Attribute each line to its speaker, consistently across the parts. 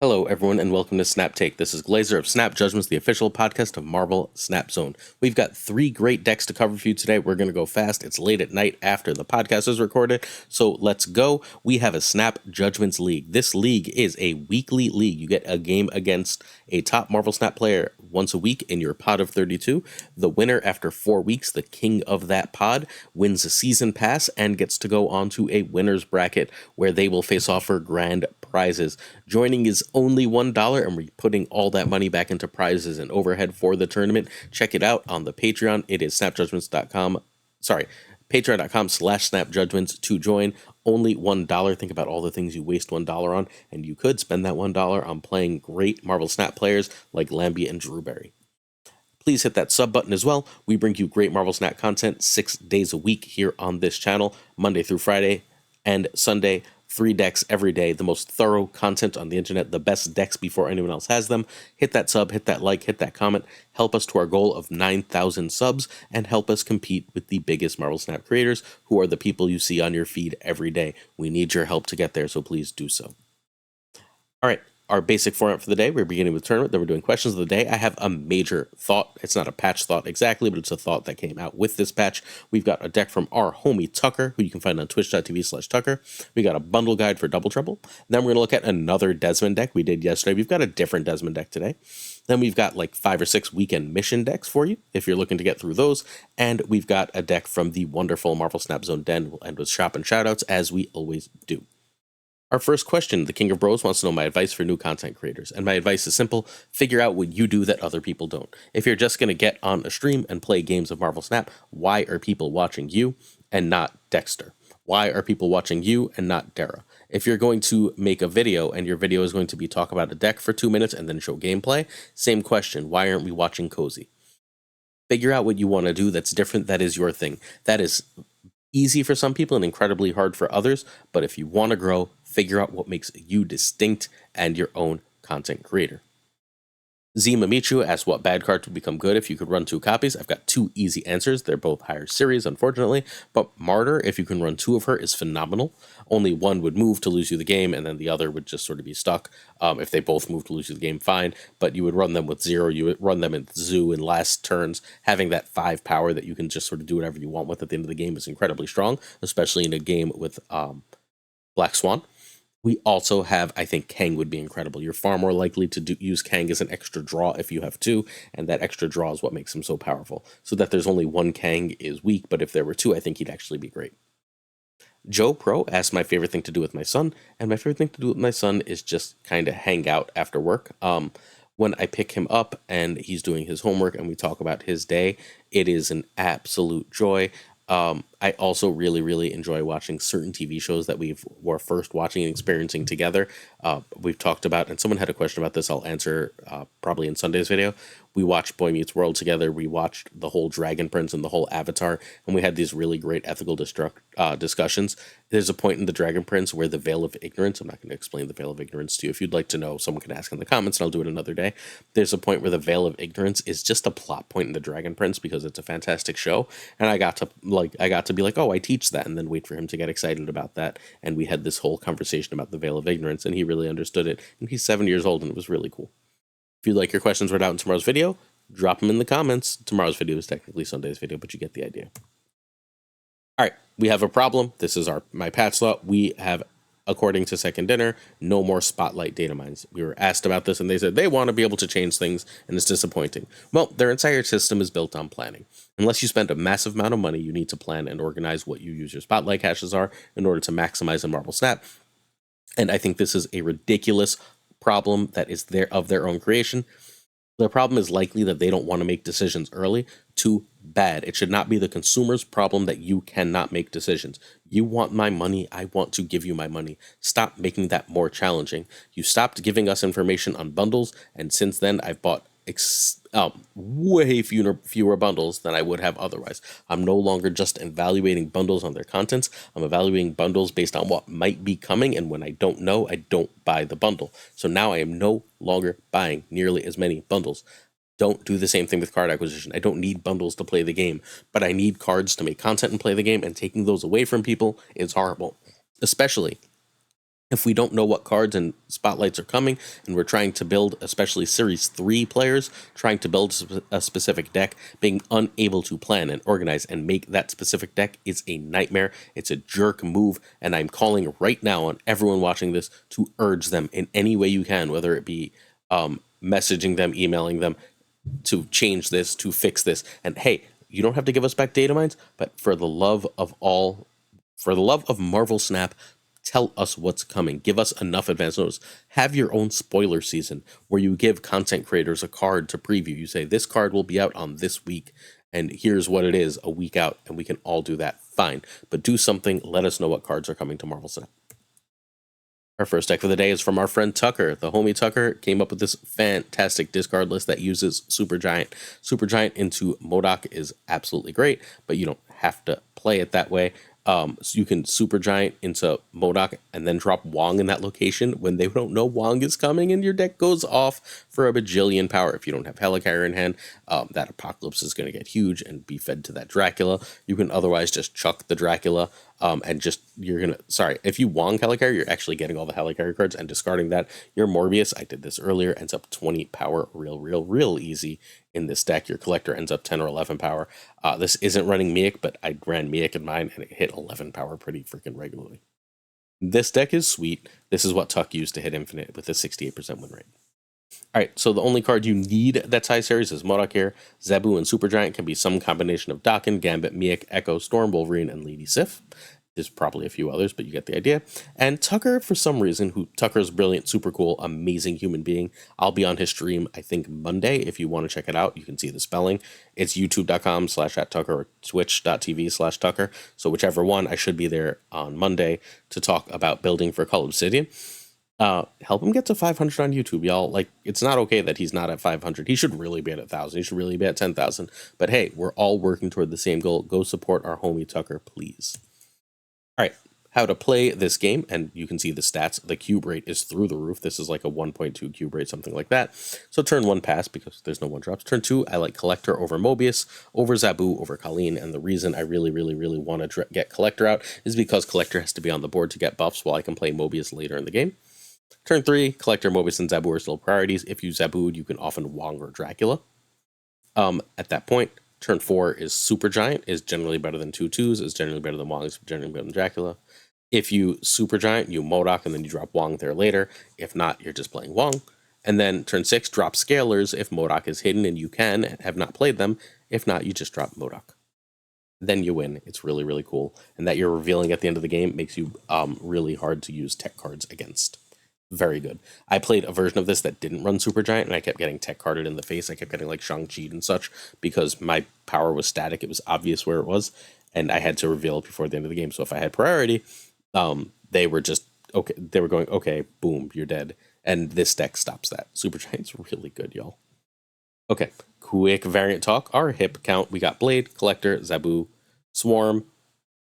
Speaker 1: Hello, everyone, and welcome to Snap Take. This is Glazer of Snap Judgments, the official podcast of Marvel Snap Zone. We've got 3 great decks to cover for you today. We're going to go fast. It's late at night after the podcast is recorded, so let's go. We have a Snap Judgments League. This league is a weekly league. You get a game against a top Marvel Snap player once a week in your pod of 32. The winner, after 4 weeks, the king of that pod, wins a season pass and gets to go on to a winner's bracket where they will face off for grand prizes. Joining is only $1, and we're putting all that money back into prizes and overhead for the tournament. Check it out on the Patreon. It is patreon.com/snapjudgments to join. Only $1. Think about all the things you waste $1 on, and you could spend that $1 on playing great Marvel Snap players like Lambie and Drewberry. Please hit that sub button as well. We bring you great Marvel Snap content 6 days a week here on this channel, Monday through Friday and Sunday. 3 decks every day, the most thorough content on the internet, the best decks before anyone else has them. Hit that sub, hit that like, hit that comment. Help us to our goal of 9,000 subs and help us compete with the biggest Marvel Snap creators, who are the people you see on your feed every day. We need your help to get there, so please do so. All right. Our basic format for the day, we're beginning with tournament, then we're doing questions of the day. I have a major thought. It's not a patch thought exactly, but it's a thought that came out with this patch. We've got a deck from our homie Tucker, who you can find on twitch.tv/Tucker. We got a bundle guide for Double Trouble. Then we're going to look at another Desmond deck we did yesterday. We've got a different Desmond deck today. Then we've got like 5 or 6 weekend mission decks for you, if you're looking to get through those. And we've got a deck from the wonderful Marvel Snap Zone Den. We'll end with shop and shoutouts, as we always do. Our first question, the King of Bros wants to know my advice for new content creators. And my advice is simple: figure out what you do that other people don't. If you're just going to get on a stream and play games of Marvel Snap, why are people watching you and not Dexter? Why are people watching you and not Dara? If you're going to make a video and your video is going to be talk about a deck for 2 minutes and then show gameplay, same question: why aren't we watching Cozy? Figure out what you want to do that's different, that is your thing. That is easy for some people and incredibly hard for others, but if you want to grow, figure out what makes you distinct and your own content creator. Zima Michu asks what bad cards would become good if you could run 2 copies. I've got 2 easy answers. They're both higher series, unfortunately, but Martyr, if you can run 2 of her, is phenomenal. Only one would move to lose you the game, and then the other would just sort of be stuck. If they both move to lose you the game, fine, but you would run them with 0. You would run them in Zoo in last turns. Having that 5 power that you can just sort of do whatever you want with at the end of the game is incredibly strong, especially in a game with Black Swan. We also have, I think Kang would be incredible. You're far more likely to use Kang as an extra draw if you have 2, and that extra draw is what makes him so powerful. So that there's only 1 Kang is weak, but if there were 2, I think he'd actually be great. Joe Pro asked my favorite thing to do with my son, and my favorite thing to do with my son is just kind of hang out after work. When I pick him up and he's doing his homework and we talk about his day, it is an absolute joy. I also really enjoy watching certain TV shows that were first watching and experiencing together. We've talked about, and someone had a question about this, I'll answer probably in Sunday's video. We watched Boy Meets World together. We watched the whole Dragon Prince and the whole Avatar, and we had these really great ethical discussions. There's a point in the Dragon Prince where the Veil of Ignorance, I'm not going to explain the Veil of Ignorance to you. If you'd like to know, someone can ask in the comments, and I'll do it another day. There's a point where the Veil of Ignorance is just a plot point in the Dragon Prince because it's a fantastic show, and I got to be like, oh, I teach that, and then wait for him to get excited about that. And we had this whole conversation about the Veil of Ignorance, and he really understood it. And he's 7 years old, and it was really cool. If you'd like your questions read out in tomorrow's video, drop them in the comments. Tomorrow's video is technically Sunday's video, but you get the idea. All right, we have a problem. This is my patch slot. We have, according to Second Dinner, no more Spotlight data mines. We were asked about this, and they said they want to be able to change things, and it's disappointing. Well, their entire system is built on planning. Unless you spend a massive amount of money, you need to plan and organize what you use your Spotlight caches are in order to maximize in Marvel Snap. And I think this is a ridiculous problem that is of their own creation. The problem is likely that they don't want to make decisions early. Too bad. It should not be the consumer's problem that you cannot make decisions. You want my money, I want to give you my money. Stop making that more challenging. You stopped giving us information on bundles, and since then I've bought way fewer bundles than I would have otherwise. I'm no longer just evaluating bundles on their contents. I'm evaluating bundles based on what might be coming, and when I don't know, I don't buy the bundle. So now I am no longer buying nearly as many bundles. Don't do the same thing with card acquisition. I don't need bundles to play the game, but I need cards to make content and play the game, and taking those away from people is horrible, especially If we don't know what cards and spotlights are coming, and we're trying to build, especially Series 3 players, trying to build a specific deck, being unable to plan and organize and make that specific deck is a nightmare. It's a jerk move, and I'm calling right now on everyone watching this to urge them in any way you can, whether it be messaging them, emailing them, to change this, to fix this. And hey, you don't have to give us back data mines, but for the love of Marvel Snap, tell us what's coming. Give us enough advance notice. Have your own spoiler season where you give content creators a card to preview. You say, this card will be out on this week, and here's what it is a week out, and we can all do that. Fine. But do something. Let us know what cards are coming to Marvel Snap. Our first deck for the day is from our friend Tucker. The homie Tucker came up with this fantastic discard list that uses Supergiant. Supergiant into MODOK is absolutely great, but you don't have to play it that way. So you can Supergiant into MODOK and then drop Wong in that location when they don't know Wong is coming, and your deck goes off for a bajillion power. If you don't have Helicarrier in hand, that Apocalypse is going to get huge and be fed to that Dracula. You can otherwise just chuck the Dracula, and just, if you Wong Helicarrier, you're actually getting all the Helicarrier cards and discarding that. Your Morbius, I did this earlier, ends up 20 power real easy in this deck. Your Collector ends up 10 or 11 power. This isn't running Miek, but I ran Miek in mine, and it hit 11 power pretty freaking regularly. This deck is sweet. This is what Tuck used to hit Infinite with a 68% win rate. Alright, so the only card you need that's high series is MODOK here. Zabu and Supergiant can be some combination of Dakin, Gambit, Miek, Echo, Storm, Wolverine, and Lady Sif. There's probably a few others, but you get the idea. And Tucker, for some reason, Tucker's brilliant, super cool, amazing human being. I'll be on his stream, I think, Monday. If you want to check it out, you can see the spelling. It's youtube.com/@Tucker or twitch.tv/Tucker. So whichever one, I should be there on Monday to talk about building for Call Obsidian. Help him get to 500 on YouTube, y'all. Like, it's not okay that he's not at 500. He should really be at 1,000. He should really be at 10,000. But hey, we're all working toward the same goal. Go support our homie Tucker, please. All right, how to play this game, and you can see the stats. The cube rate is through the roof. This is like a 1.2 cube rate, something like that. So turn 1 pass, because there's no 1-drops. Turn 2, I like Collector over Mobius, over Zabu, over Colleen, and the reason I really want to get Collector out is because Collector has to be on the board to get buffs while I can play Mobius later in the game. Turn 3, Collector, Mobius, and Zabu are still priorities. If you Zabu'd, you can often Wong or Dracula. At that point, turn 4 is Supergiant, is generally better than 2/2s, is generally better than Wong, is generally better than Dracula. If you Supergiant, you MODOK, and then you drop Wong there later. If not, you're just playing Wong. And then turn 6, drop Scalers if MODOK is hidden and you can have not played them. If not, you just drop MODOK. Then you win. It's really cool. And that you're revealing at the end of the game makes you really hard to use tech cards against. Very good. I played a version of this that didn't run Supergiant, and I kept getting tech carded in the face. I kept getting like Shang-Chi and such because my power was static. It was obvious where it was, and I had to reveal it before the end of the game. So if I had priority, they were just okay. They were going, okay, boom, you're dead. And this deck stops that. Supergiant's really good, y'all. Okay, quick variant talk. Our hip count: we got Blade, Collector, Zabu, Swarm,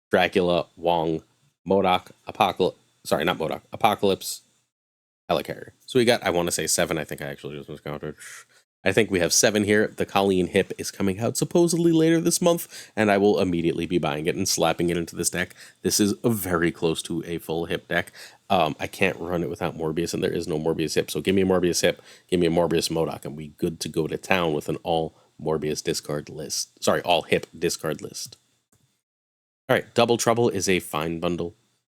Speaker 1: Dracula, Wong, MODOK, Apocalypse. Sorry, not MODOK. Apocalypse. Helicarrier. So we got, I want to say 7. I think I actually just miscounted. I think we have 7 here. The Colleen hip is coming out supposedly later this month, and I will immediately be buying it and slapping it into this deck. This is very close to a full hip deck. I can't run it without Morbius, and there is no Morbius hip. So give me a Morbius hip, give me a Morbius MODOK, and we good to go to town with an all Morbius discard list. Sorry, all hip discard list. All right, Double Trouble is a fine bundle.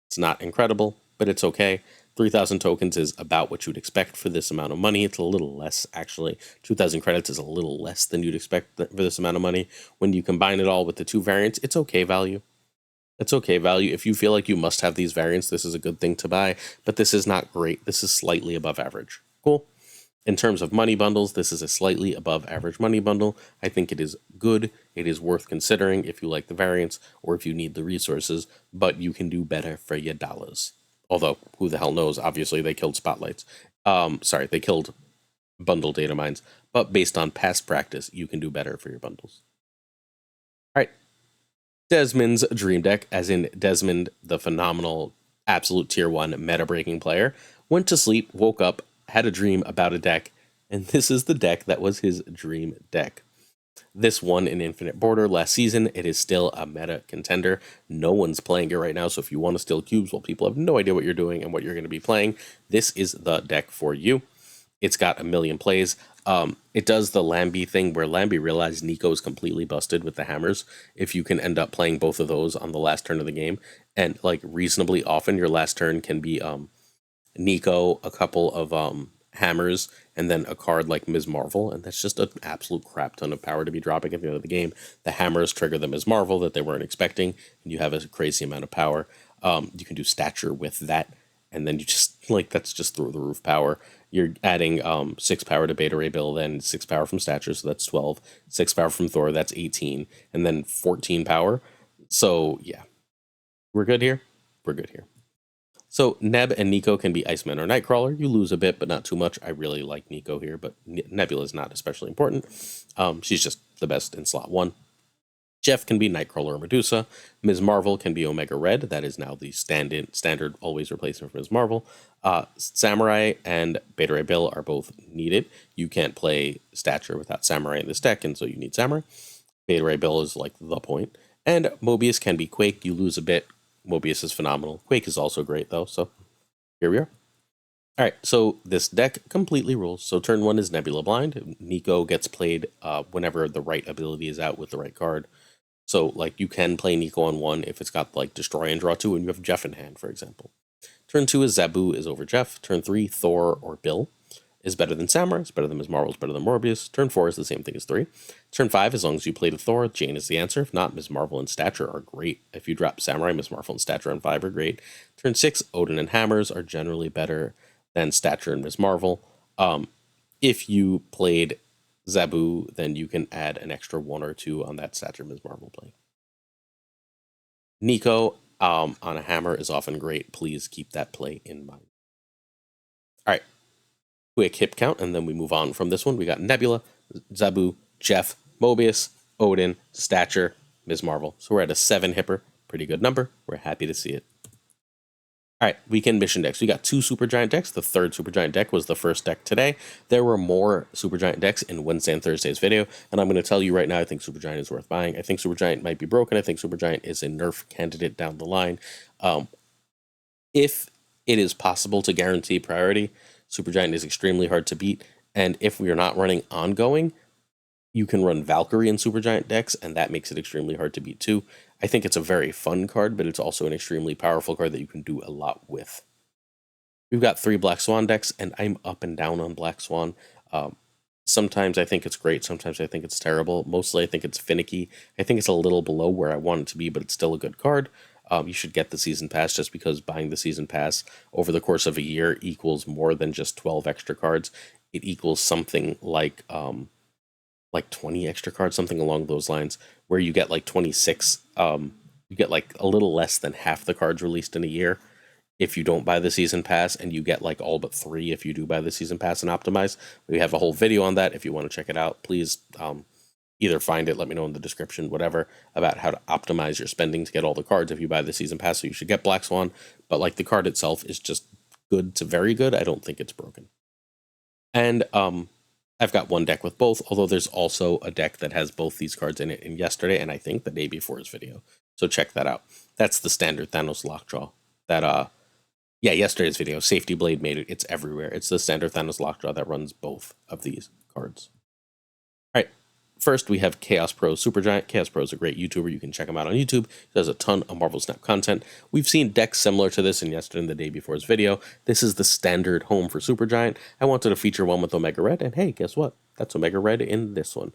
Speaker 1: It's not incredible, but it's okay. 3,000 tokens is about what you'd expect for this amount of money. It's a little less, actually. 2,000 credits is a little less than you'd expect for this amount of money. When you combine it all with the 2 variants, it's okay value. It's okay value. If you feel like you must have these variants, this is a good thing to buy, but this is not great. This is slightly above average. Cool. In terms of money bundles, this is a slightly above average money bundle. I think it is good. It is worth considering if you like the variants or if you need the resources, but you can do better for your dollars. Although, who the hell knows? Obviously, they killed spotlights. They killed bundle data mines. But based on past practice, you can do better for your bundles. All right. Desmond's dream deck, as in Desmond, the phenomenal, absolute tier 1 meta-breaking player, went to sleep, woke up, had a dream about a deck, and this is the deck that was his dream deck. This won in Infinite Border last season. It is still a meta contender. No one's playing it right now, so if you want to steal cubes while people have no idea what you're doing and what you're going to be playing, this is the deck for you. It's got a million plays. It does the Lambie thing where Lambie realized Nico is completely busted with the hammers. If you can end up playing both of those on the last turn of the game, and like reasonably often, your last turn can be Nico, a couple of hammers, and then a card like Ms. Marvel, and that's just an absolute crap ton of power to be dropping at the end of the game. The hammers trigger the Ms. Marvel that they weren't expecting, and you have a crazy amount of power. You can do stature with that, and then you just like that's just through the roof power. You're adding 6 power to Beta Ray Bill, then 6 power from stature, so that's 12. 6 power from Thor, that's 18, and then 14 power. So yeah, we're good here. We're good here. So Neb and Nico can be Iceman or Nightcrawler. You lose a bit, but not too much. I really like Nico here, but Nebula is not especially important. She's just the best in slot 1. Jeff can be Nightcrawler or Medusa. Ms. Marvel can be Omega Red. That is now the standard always replacement for Ms. Marvel. Samurai and Beta Ray Bill are both needed. You can't play Stature without Samurai in this deck, and so you need Samurai. Beta Ray Bill is like the point. And Mobius can be Quake. You lose a bit. Mobius is phenomenal. Quake is also great, though, so here we are. All right, so this deck completely rules. So turn 1 is Nebula Blind. Nico gets played whenever the right ability is out with the right card. So, like, you can play Nico on 1 if it's got, like, Destroy and Draw 2, and you have Jeff in hand, for example. Turn 2 is Zabu is over Jeff. Turn 3, Thor or Bill is better than Samurai. It's better than Ms. Marvel. It's better than Morbius. Turn 4 is the same thing as 3. Turn 5, as long as you played a Thor, Jane is the answer. If not, Ms. Marvel and Stature are great. If you drop Samurai, Ms. Marvel and Stature on 5 are great. Turn 6, Odin and Hammers are generally better than Stature and Ms. Marvel. If you played Zabu, then you can add an extra 1 or 2 on that Stature Ms. Marvel play. Nico on a hammer is often great. Please keep that play in mind. All right. Quick hip count, and then we move on from this one. We got Nebula, Zabu, Jeff, Mobius, Odin, Stature, Ms. Marvel. So we're at a 7 hipper. Pretty good number. We're happy to see it. All right, weekend mission decks. We got 2 Supergiant decks. The third Supergiant deck was the first deck today. There were more Supergiant decks in Wednesday and Thursday's video, and I'm going to tell you right now, I think Supergiant is worth buying. I think Supergiant might be broken. I think Supergiant is a nerf candidate down the line. If it is possible to guarantee priority, Supergiant is extremely hard to beat, and if we are not running ongoing, you can run Valkyrie in Supergiant decks, and that makes it extremely hard to beat too. I think it's a very fun card, but it's also an extremely powerful card that you can do a lot with. We've got 3 Black Swan decks, and I'm up and down on Black Swan. Sometimes I think it's great, sometimes I think it's terrible. Mostly I think it's finicky. I think it's a little below where I want it to be, but it's still a good card. You should get the Season Pass just because buying the Season Pass over the course of a year equals more than just 12 extra cards. It equals something like 20 extra cards, something along those lines, where you get like 26, you get like a little less than half the cards released in a year if you don't buy the Season Pass, and you get like all but 3 if you do buy the Season Pass and optimize. We have a whole video on that if you want to check it out. Please either find it, let me know in the description, whatever, about how to optimize your spending to get all the cards if you buy the Season Pass. So you should get Black Swan, but like the card itself is just good to very good. I don't think it's broken. And I've got one deck with both, although there's also a deck that has both these cards in it in yesterday, and I think the day before's video. So check that out. That's the standard Thanos Lockjaw. Yesterday's video, Safety Blade made it. It's everywhere. It's the standard Thanos Lockjaw that runs both of these cards. All right. First, we have Chaos Pro Supergiant. Chaos Pro is a great YouTuber. You can check him out on YouTube. He does a ton of Marvel Snap content. We've seen decks similar to this in yesterday and the day before's video. This is the standard home for Supergiant. I wanted to feature one with Omega Red, and hey, guess what? That's Omega Red in this one.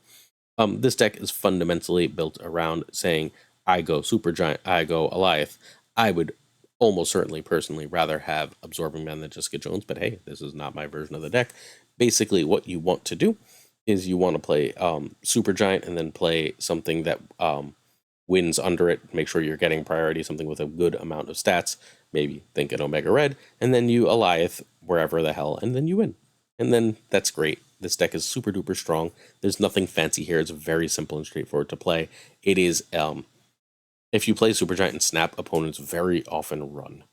Speaker 1: This deck is fundamentally built around saying, I go Supergiant, I go Alioth. I would almost certainly personally rather have Absorbing Man than Jessica Jones, but hey, this is not my version of the deck. Basically, what you want to do is you want to play Supergiant and then play something that wins under it. Make sure you're getting priority, something with a good amount of stats. Maybe think an Omega Red, and then you Alioth wherever the hell, and then you win. And then that's great. This deck is super duper strong. There's nothing fancy here. It's very simple and straightforward to play. It is, if you play Supergiant and Snap, opponents very often run.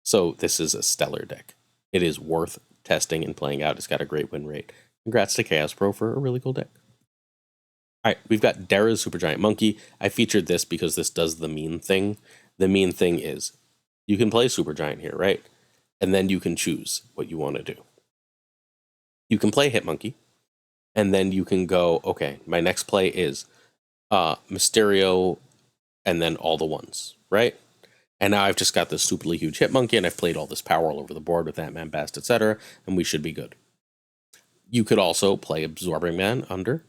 Speaker 1: So this is a stellar deck. It is worth testing and playing out. It's got a great win rate. Congrats to Chaos Pro for a really cool deck. All right, we've got Dara's Supergiant Monkey. I featured this because this does the mean thing. The mean thing is you can play Supergiant here, right? And then you can choose what you want to do. You can play Hit Monkey, and then you can go, okay, my next play is Mysterio and then all the ones, right? And now I've just got this stupidly huge Hit Monkey, and I've played all this power all over the board with Ant-Man, Bast, etc., and we should be good. You could also play Absorbing Man under,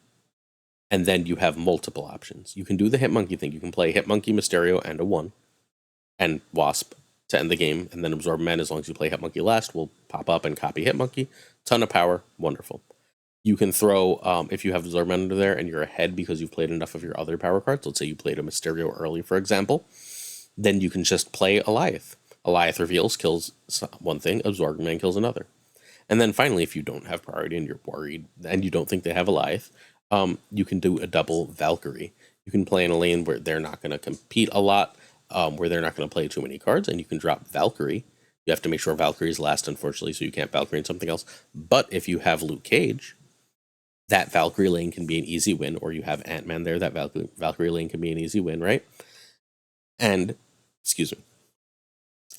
Speaker 1: and then you have multiple options. You can do the Hit Monkey thing. You can play Hit Monkey, Mysterio, and a 1, and Wasp to end the game, and then Absorb Man, as long as you play Hit Monkey last, will pop up and copy Hit Monkey. Ton of power, wonderful. You can throw, if you have Absorb Man under there and you're ahead because you've played enough of your other power cards, let's say you played a Mysterio early, for example, then you can just play Alioth. Alioth reveals, kills one thing, Absorb Man kills another. And then finally, if you don't have priority and you're worried and you don't think they have Alioth, you can do a double Valkyrie. You can play in a lane where they're not going to compete a lot, where they're not going to play too many cards, and you can drop Valkyrie. You have to make sure Valkyrie's last, unfortunately, so you can't Valkyrie in something else. But if you have Luke Cage, that Valkyrie lane can be an easy win, or you have Ant-Man there, that Valkyrie lane can be an easy win, right? And, excuse me.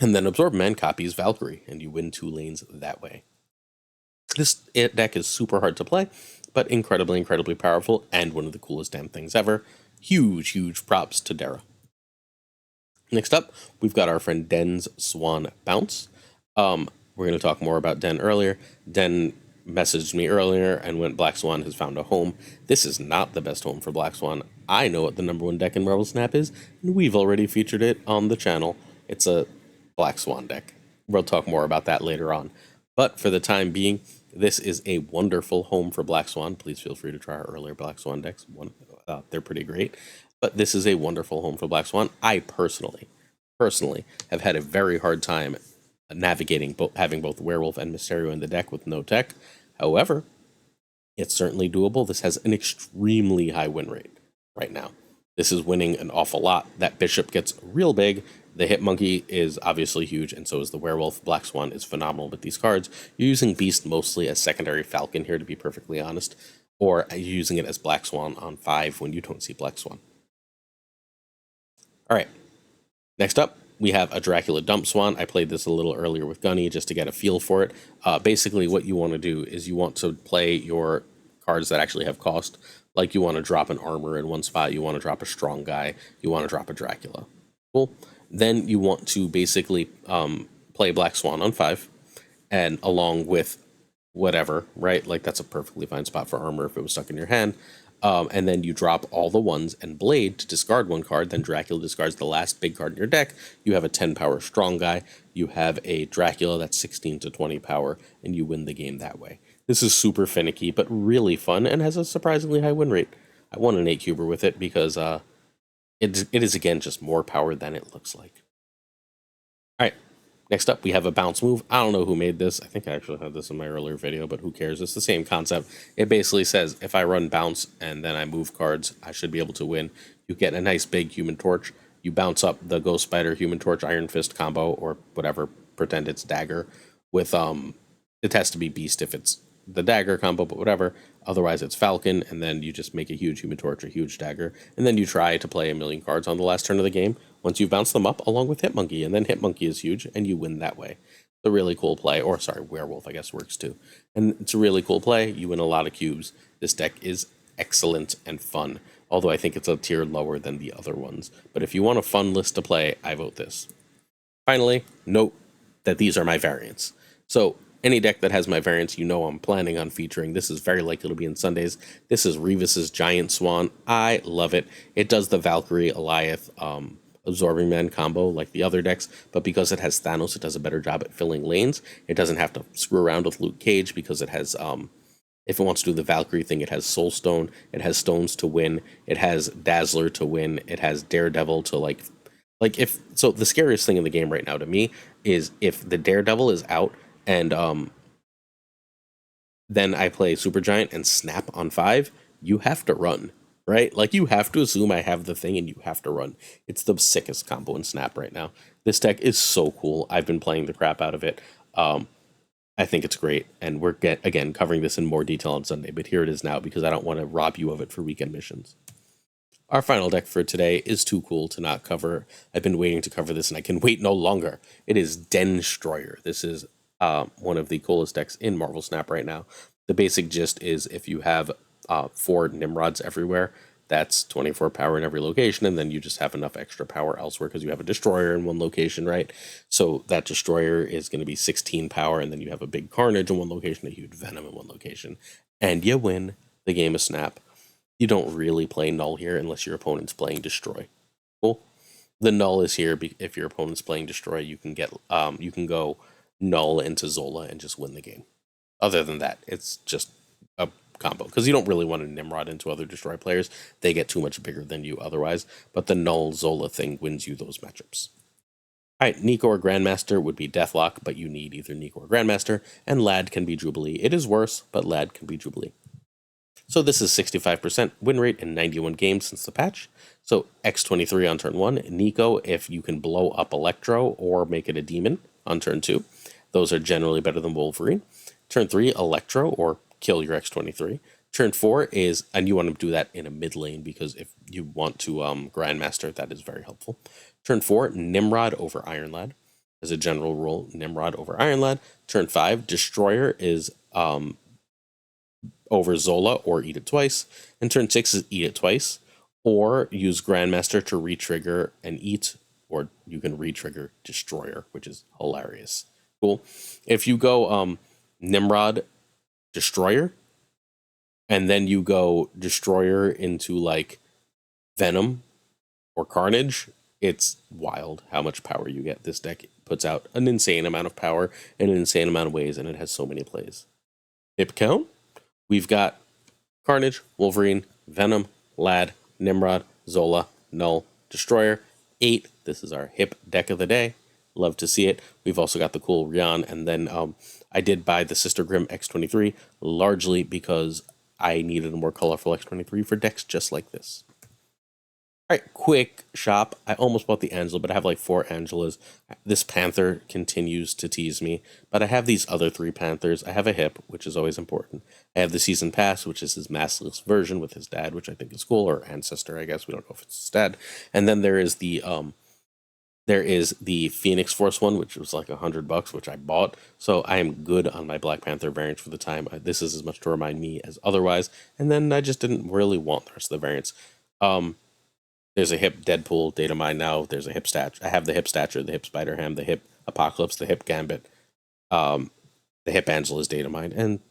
Speaker 1: And then Absorb Man copies Valkyrie, and you win 2 lanes that way. This deck is super hard to play, but incredibly, incredibly powerful, and one of the coolest damn things ever. Huge, huge props to Dara. Next up, we've got our friend Den's Swan Bounce. We're going to talk more about Den earlier. Den messaged me earlier and went, Black Swan has found a home. This is not the best home for Black Swan. I know what the #1 deck in Marvel Snap is, and we've already featured it on the channel. It's a Black Swan deck. We'll talk more about that later on. But for the time being, this is a wonderful home for Black Swan. Please feel free to try our earlier Black Swan decks. They're pretty great. But this is a wonderful home for Black Swan. I personally have had a very hard time navigating having both Werewolf and Mysterio in the deck with no tech. However, it's certainly doable. This has an extremely high win rate right now. This is winning an awful lot. That Bishop gets real big. The Hit Monkey is obviously huge, and so is the Werewolf. Black Swan is phenomenal with these cards. You're using Beast mostly as secondary Falcon here, to be perfectly honest, or you're using it as Black Swan on 5 when you don't see Black Swan. All right, next up, we have a Dracula Dump Swan. I played this a little earlier with Gunny just to get a feel for it. Basically, what you want to do is you want to play your cards that actually have cost. Like you want to drop an armor in one spot, you want to drop a strong guy, you want to drop a Dracula. Cool. Then you want to basically play Black Swan on 5, and along with whatever, right? Like that's a perfectly fine spot for armor if it was stuck in your hand. And then you drop all the ones and Blade to discard 1 card. Then Dracula discards the last big card in your deck. You have a 10 power strong guy. You have a Dracula that's 16 to 20 power, and you win the game that way. This is super finicky, but really fun and has a surprisingly high win rate. I won an 8-cuber with it because it is, again, just more power than it looks like. All right. Next up, we have a bounce move. I don't know who made this. I think I actually had this in my earlier video, but who cares? It's the same concept. It basically says if I run bounce and then I move cards, I should be able to win. You get a nice big Human Torch. You bounce up the Ghost Spider, Human Torch, Iron Fist combo, or whatever, pretend it's dagger, with, it has to be Beast if it's the dagger combo, but whatever. Otherwise, it's Falcon, and then you just make a huge Human Torch, a huge dagger, and then you try to play a million cards on the last turn of the game once you've bounced them up along with Hit Monkey, and then Hit Monkey is huge, and you win that way. It's a really cool play, or sorry, Werewolf, I guess, works too. And it's a really cool play. You win a lot of cubes. This deck is excellent and fun, although I think it's a tier lower than the other ones. But if you want a fun list to play, I vote this. Finally, note that these are my variants. So any deck that has my variants, you know I'm planning on featuring. This is very likely to be in Sundays. This is Revis's Giant Swan. I love it. It does the Valkyrie, Alioth, Absorbing Man combo like the other decks, but because it has Thanos, it does a better job at filling lanes. It doesn't have to screw around with Luke Cage because it has, if it wants to do the Valkyrie thing, it has Soul Stone, it has Stones to win, it has Dazzler to win, it has Daredevil to like if, so the scariest thing in the game right now to me is if the Daredevil is out and then I play Supergiant and snap on 5, you have to run, right? Like you have to assume I have the thing and you have to run. It's the sickest combo in Snap right now. This deck is so cool. I've been playing the crap out of it. I think it's great, and we're again covering this in more detail on Sunday, but here it is now because I don't want to rob you of it for weekend missions. Our final deck for today is too cool to not cover. I've been waiting to cover this, and I can wait no longer. It is Destroyer. This is one of the coolest decks in Marvel Snap right now. The basic gist is if you have 4 Nimrods everywhere, that's 24 power in every location, and then you just have enough extra power elsewhere because you have a Destroyer in one location, right? So that Destroyer is going to be 16 power, and then you have a big Carnage in one location, a huge Venom in one location, and you win the game of Snap. You don't really play Null here unless your opponent's playing Destroy. Cool. The Null is here if your opponent's playing Destroy. You can go Null into Zola and just win the game. Other than that, it's just a combo because you don't really want to Nimrod into other Destroy players. They get too much bigger than you otherwise. But the Null Zola thing wins you those matchups. All right, Nico or Grandmaster would be Deathlock, but you need either Nico or Grandmaster, and Lad can be Jubilee. It is worse, but Lad can be Jubilee. So this is 65% win rate in 91 games since the patch. So X23 on turn 1, Nico if you can blow up Electro or make it a demon on turn 2. Those are generally better than Wolverine. Turn 3, Electro or kill your X23. Turn 4 is, and you want to do that in a mid lane because if you want to Grandmaster, that is very helpful. Turn 4, Nimrod over Iron Lad. As a general rule, Nimrod over Iron Lad. Turn 5, Destroyer is over Zola or eat it twice. And turn 6 is eat it twice. Or use Grandmaster to re-trigger and eat, or you can re-trigger Destroyer, which is hilarious. Cool. If you go Nimrod, Destroyer, and then you go Destroyer into like Venom or Carnage, it's wild how much power you get. This deck puts out an insane amount of power in an insane amount of ways, and it has so many plays. Hip count? We've got Carnage, Wolverine, Venom, Lad, Nimrod, Zola, Null, Destroyer. 8. This is our hip deck of the day. Love to see it. We've also got the cool Rion, and then I did buy the Sister Grimm X23 largely because I needed a more colorful X23 for decks just like this. All right, quick shop. I almost bought the Angela, but I have like 4 Angelas. This Panther continues to tease me, but I have these other 3 Panthers. I have a hip, which is always important. I have the Season Pass, which is his maskless version with his dad, which I think is cool, or ancestor, I guess. We don't know if it's his dad. And then there is the Phoenix Force one, which was like $100, which I bought. So I am good on my Black Panther variants for the time. This is as much to remind me as otherwise. And then I just didn't really want the rest of the variants. There's a hip Deadpool data mine now. There's a hip statue. I have the hip stature, the hip Spider-Ham, the hip Apocalypse, the hip Gambit, the hip Angela's data mine, and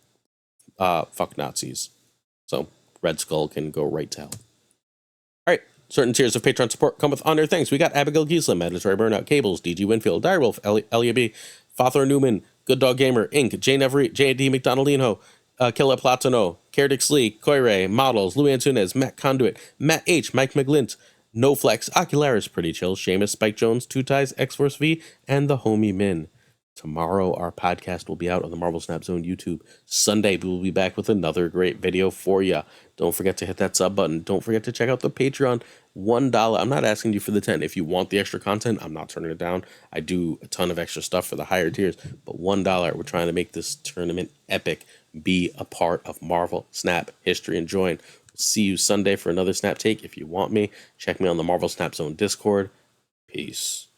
Speaker 1: fuck Nazis. So Red Skull can go right to hell. All right. Certain tiers of Patreon support come with honor thanks. We got Abigail Giesler, Mandatory Burnout, Cables, DG Winfield, Direwolf, Elia B, Father Newman, Good Dog Gamer, Inc., Jane Everett, J.D. McDonaldino, Killa Platano, Kerdix Lee, Koire, Models, Louis Antunes, Matt Conduit, Matt H, Mike McGlint, No Flex, Ocularis, Pretty Chill, Seamus, Spike Jones, Two Ties, X-Force V, and the Homey Min. Tomorrow, our podcast will be out on the Marvel Snap Zone YouTube. Sunday, we will be back with another great video for you. Don't forget to hit that sub button. Don't forget to check out the Patreon. $1. I'm not asking you for the 10. If you want the extra content, I'm not turning it down. I do a ton of extra stuff for the higher tiers, but $1. We're trying to make this tournament epic. Be a part of Marvel Snap history and join. See you Sunday for another Snap Take. If you want me, check me on the Marvel Snap Zone Discord. Peace.